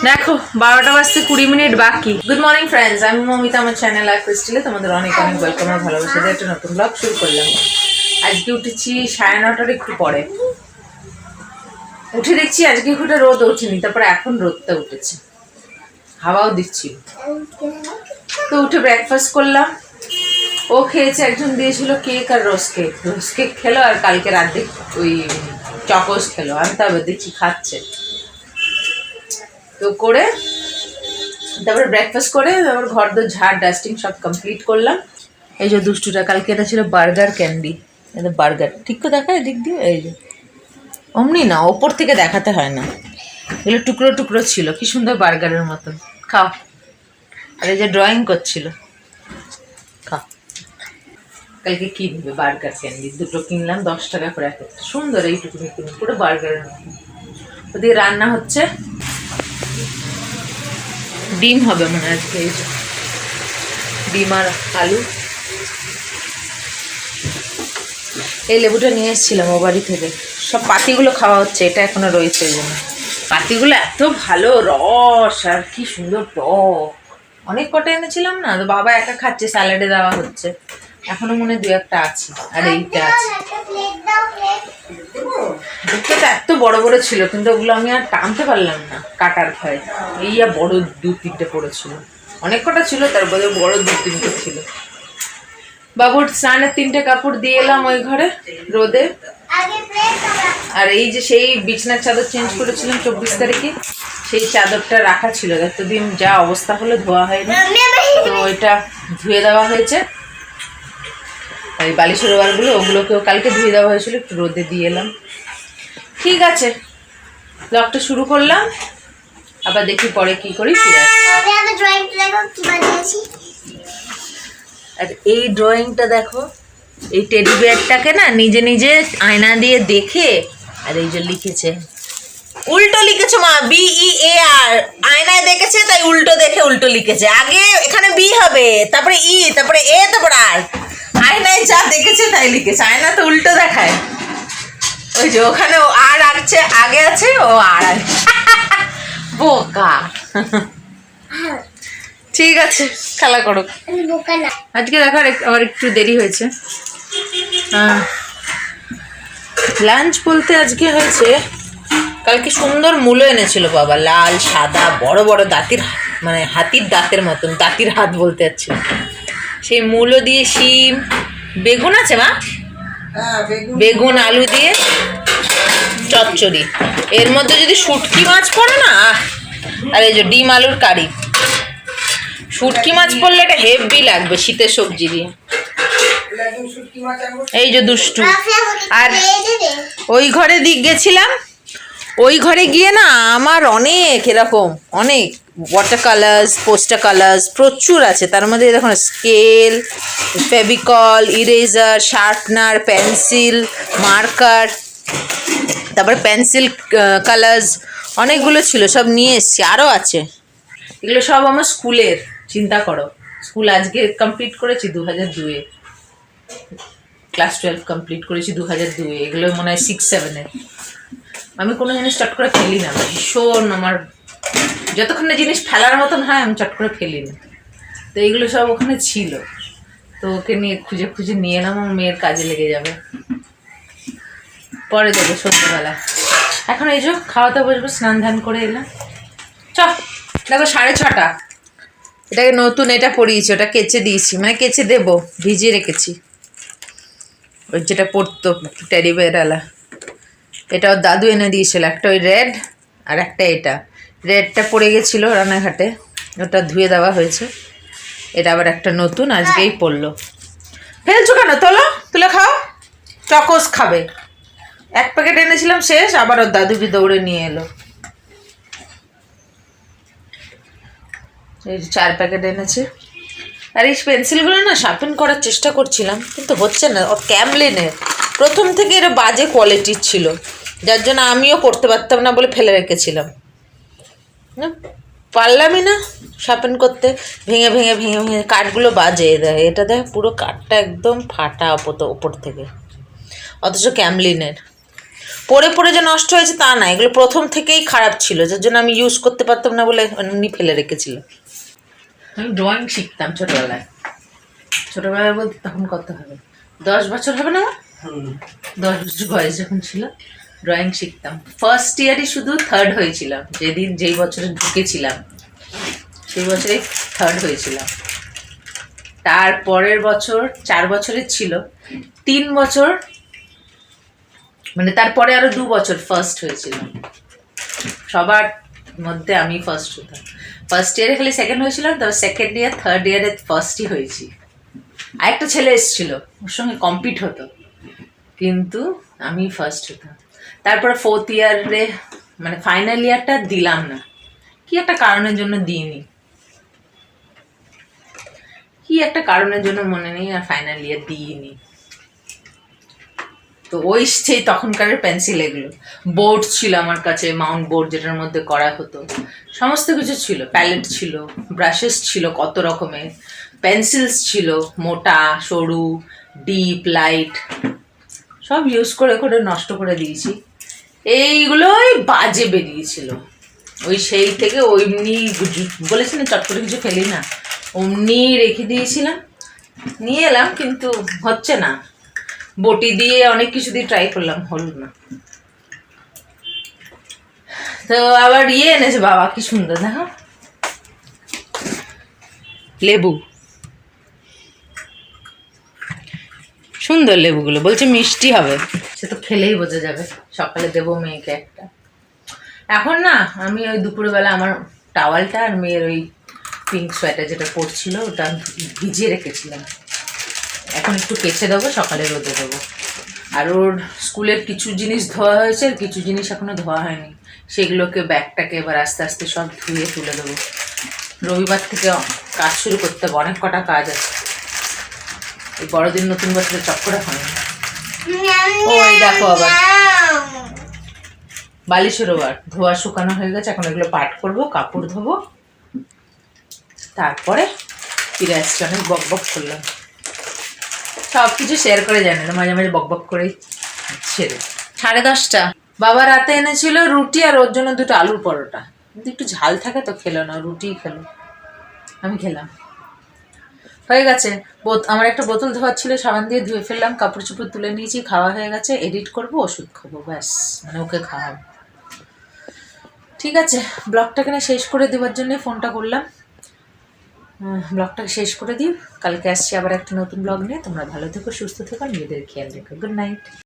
দেখো 12টা বাজতে 20 মিনিট বাকি। গুড মর্নিং ফ্রেন্ডস, আমি মমিতা, আমার চ্যানেল আর ক্রিস্টালে তোমাদের অনেক অনেক ওয়েলকাম আর ভালোবাসা দিয়ে একটা নতুন ব্লগ শুরু করলাম। আজকে উঠেছি 9:30টার একটু পরে। উঠে দেখছি আজকে খুব রোদ ওঠেনি, তারপরে এখন রোদটা উঠেছে, হাওয়াও দিচ্ছি। তো উঠে ব্রেকফাস্ট করলাম। ও খেয়েছে, একজন দিয়েছিল কেক আর রোজ কেক খেলো, আর কালকে রাতে ওই চকোস খেলো। আমি তবে দেখছি খাচ্ছে। তো করে তারপরে ব্রেকফাস্ট করে তারপর ঘর দোর ঝাড় ডাস্টিং সব কমপ্লিট করলাম। এই যে দুষ্টুটা, কালকে এটা ছিল বার্গার ক্যান্ডি। এটা বার্গার ঠিক তো দেখায় দিক দিয়ে, এই যে অমনি না, ওপর থেকে দেখাতে হয় না, এগুলো টুকরো টুকরো ছিল, কি সুন্দর বার্গারের মতন। খাও। আর এই যে ড্রয়িং করছিল, খাও। কালকে কি নেবে? বার্গার ক্যান্ডি দুটো কিনলাম, 10 টাকা করে এক একটা, সুন্দর এইটুকু পুরো বার্গারের মতন। ওদিকে রান্না হচ্ছে, ডিম হবে মনে হয় আজকে। এই যে ডিম আর আলু। এই লেবুটা নিয়ে এসেছিলাম ও বাড়ি থেকে, সব পাতিগুলো খাওয়া হচ্ছে, এটা এখনো রয়েছে। এই জন্য পাতিগুলো এত ভালো রস, আর কি সুন্দর টক। অনেক কটা এনেছিলাম না, তো বাবা একা খাচ্ছে, স্যালাডে দেওয়া হচ্ছে, এখনো মনে 2-1টা আছে। আর এইটা আছে, দেখতে তো এত বড় বড় ছিল, কিন্তু ওগুলো আমি আর টানতে পারলাম না কাটার ভয়ে। এই আর বড় 2-3টে পড়েছিল, অনেক কটা ছিল, তারপরে বড় 2-3টে ছিল। বাবুর স্নানের 3টে কাপড় দিয়ে এলাম ওই ঘরে রোদে। আর এই যে সেই বিছনার চাদর চেঞ্জ করেছিলাম 24 তারিখে, সেই চাদরটা রাখা ছিল, এতদিন যা অবস্থা হলো ধোয়া হয়নি, তো ওইটা ধুয়ে দেওয়া হয়েছে। আর এই বালিশের ওয়ারগুলো, ওগুলোকেও কালকে ধুয়ে দেওয়া হয়েছিল, একটু রোদে দিয়ে এলাম। ঠিক আছে, ব্লগটা শুরু করলাম, আবার দেখি পরে কি করি, ফিরে আসি। আর এই ড্রয়িংটা দেখো, এই টেডি বিয়ারটাকে না নিজে নিজে আয়না দিয়ে দেখে, আর এই যে লিখেছে, উল্টো লিখেছে মা, BEAR, আয়নায় দেখেছে তাই উল্টো দেখে উল্টো লিখেছে। আগে এখানে বি হবে, তারপরে ই, তারপরে এ, তারপরে আর। আয়নায় যা দেখেছে তাই লিখেছে, আয়না তো উল্টো দেখায়। ওই যে ওখানে ও আর আছে, আগে আছে, ও আর আছে। বোকা। ঠিক আছে, খেলা করো। আজকে দেখো আমার একটু দেরি হয়েছে। লাঞ্চ বলতে আজকে হয়েছে, কালকে সুন্দর মূলো এনেছিল বাবা, লাল সাদা বড় বড় দাঁতির, মানে হাতির দাঁতের মতন, দাঁতির হাত বলতে যাচ্ছে। সেই মূলো দিয়ে শিম, বেগুন আছে মা, বেগুন আলু দিয়ে চচ্চড়ি, এর মধ্যে যদি শুটকি মাছ পড়ে না, আর এই যে ডিম আলুর কারি। শুটকি মাছ পড়লে এটা হেভি লাগবে শীতের সবজি দিয়ে। এই যে দুষ্টু। আর ওই ঘরে দিক গেছিলাম, ওই ঘরে গিয়ে না আমার অনেক এরকম, অনেক ওয়াটার কালার্স, পোস্টার কালার্স প্রচুর আছে। তার মধ্যে দেখুন scale, Fevicol, eraser, sharpener, pencil, marker, তারপরে পেন্সিল কালার্স, অনেকগুলো ছিল, সব নিয়ে এসছি। আরও আছে, এগুলো সব আমার স্কুলের। চিন্তা করো, স্কুল আজকে কমপ্লিট করেছি 2002-এ, ক্লাস 12 কমপ্লিট করেছি 2002-এ। এগুলো মনে হয় 6-7-এর। আমি কোনো জিনিস চট করে ফেলি না, ভীষণ আমার, যতক্ষণ না জিনিস ফেলার মতন হয় আমি চট করে ফেলি না। তো এইগুলো সব ওখানে ছিল, তো ওকে নিয়ে খুঁজে খুঁজে নিয়ে এলাম, আমার মেয়ের কাজে লেগে যাবে, পরে দেবো সন্ধ্যেবেলা। এখন এই যে খাওয়াতে বসবো, স্নান ধান করে এলাম। দেখো 6:30, এটাকে নতুন এটা পরিয়েছি, ওটা কেচে দিয়েছি, মানে কেচে দেবো, ভিজিয়ে রেখেছি। ওই যেটা পরতো টেডি বিয়ারওয়ালা, এটা ওর দাদু এনে দিয়েছিল, একটা ওই রেড আর একটা এটা। রেডটা পড়ে গেছিলো রান্নাঘাটে, ওটা ধুয়ে দেওয়া হয়েছে। এটা আবার একটা নতুন, আজকেই পড়লো। ফেলছো কেন? তোলো, তুলে খাও। চকোস খাবে, 1 প্যাকেট এনেছিলাম শেষ, আবার ওর দাদুকে দৌড়ে নিয়ে এলো। এই 4 প্যাকেট এনেছে। আর এই পেন্সিলগুলো না শার্পেন করার চেষ্টা করছিলাম, কিন্তু হচ্ছে না। ও ক্যামলিনের প্রথম থেকে এর বাজে কোয়ালিটির ছিল, যার জন্য আমিও করতে পারতাম না বলে ফেলে রেখেছিলাম। পারলামই না শার্পেন করতে, ভেঙে ভেঙে ভেঙে ভেঙে কাঠগুলো বাজে দেয়। এটা দেখ পুরো কাঠটা একদম ফাটা ওপর থেকে, অথচ ক্যামলিনের। পরে পরে যে নষ্ট হয়েছে তা না, এগুলো প্রথম থেকেই খারাপ ছিল, যার জন্য আমি ইউজ করতে পারতাম না বলে এমনি ফেলে রেখেছিলাম। আমি ড্রয়িং শিখতাম ছোটবেলায়, ছোটবেলায় বলতে তখন কত হবে, 10 বছর হবে না আমার, 10 বছর বয়স যখন ছিল ড্রয়িং শিখতাম। ফার্স্ট ইয়ারই শুধু থার্ড হয়েছিলাম, যেই বছরে ঢুকেছিলাম সেই বছরে থার্ড হয়েছিলাম। তারপরের বছর 4 বছরের ছিল, 3 বছর মানে তারপরে আরো 2 বছর ফার্স্ট হয়েছিল। সবার মধ্যে আমি ফার্স্ট হতাম। ফার্স্ট ইয়ারে খালি সেকেন্ড হয়েছিলাম, তবে সেকেন্ড ইয়ার থার্ড ইয়ারে ফার্স্টই হয়েছি। আরেকটা ছেলে এসেছিল, ওর সঙ্গে কম্পিট হতো, কিন্তু আমি ফার্স্ট হতাম। তারপরে ফোর্থ ইয়ারে মানে ফাইনাল ইয়ারটা দিলাম না, কি একটা কারণের জন্য দিইনি, কি একটা কারণের জন্য মনে নেই, আর ফাইনাল ইয়ার দিইনি। তো ওই সেই তখনকার পেন্সিল, এগুলো বোর্ড ছিল আমার কাছে, মাউন্ট বোর্ড যেটার মধ্যে করা হতো, সমস্ত কিছু ছিল, প্যালেট ছিল, ব্রাশেস ছিল কত রকমের, পেন্সিলস ছিল মোটা সরু ডিপ লাইট, সব ইউজ করে করে নষ্ট করে দিয়েছি। এইগুলোই বাজে বেরিয়েছিল, ওই সেই থেকে ওইমনি বলেছি না চট করে কিছু ফেলি না, অমনি রেখে দিয়েছিলাম, নিয়ে এলাম কিন্তু হচ্ছে না। বটি দিয়ে অনেক কিছু দিয়ে ট্রাই করলাম, হলো না। তো আবার এনেছে বাবা, কি সুন্দর দেখো, লেবু, সুন্দর লেবুগুলো, বলছে মিষ্টি হবে, সে তো খেলেই বোঝা যাবে। সকালে দেবো মেয়েকে একটা। এখন না আমি ওই দুপুরবেলা আমার টাওয়ালটা আর মেয়ের ওই পিঙ্ক সোয়েটার যেটা পরছিল ওটা ভিজিয়ে রেখেছিলাম, এখন একটু কেচে দেবো, সকালে রোদে দেবো। আর ওর স্কুলের কিছু জিনিস ধোয়া হয়েছে আর কিছু জিনিস এখনো ধোয়া হয়নি, সেগুলোকে ব্যাগটাকে এবার আস্তে আস্তে সব ধুয়ে তুলে দেবো। রবিবার থেকে কাজ শুরু করতে হবে, অনেক কটা কাজ আছে, এই বড়দিন নতুন বছরের চক্করে হয়নি। ওই দেখো আবার বালিশের ওবার ধোয়া শুকানো হয়ে গেছে, এখন এগুলো পাট করবো, কাপড় ধোবো, তারপরে ফিরে আসছি। অনেক বক বক করলাম, সব কিছু শেয়ার করে জানে না, মাঝে মাঝে বক বক করেই ছেড়ে। 10:30 বাবা রাতে এনেছিল রুটি আর ওর জন্য 2টো আলুর পরোটা, কিন্তু একটু ঝাল থাকে তো খেলো না, রুটিই খেলো, আমি খেলাম। হয়ে গেছে। আমার একটা বোতল ধোয়ার ছিল, সাবান দিয়ে ধুয়ে ফেললাম, কাপড় চোপড় তুলে নিয়েছি, খাওয়া হয়ে গেছে, এডিট করবো, ওষুধ খাবো, ব্যাস, মানে ওকে খাওয়াবো। ঠিক আছে, ব্লগটাকে না শেষ করে দেওয়ার জন্যই ফোনটা করলাম। ব্লগটাকে শেষ করে দিই, কালকে আসছি আবার একটা নতুন ব্লগ নিয়ে। তোমরা ভালো থেকো, সুস্থ থেকো, নিজেদের খেয়াল রেখো। Good night.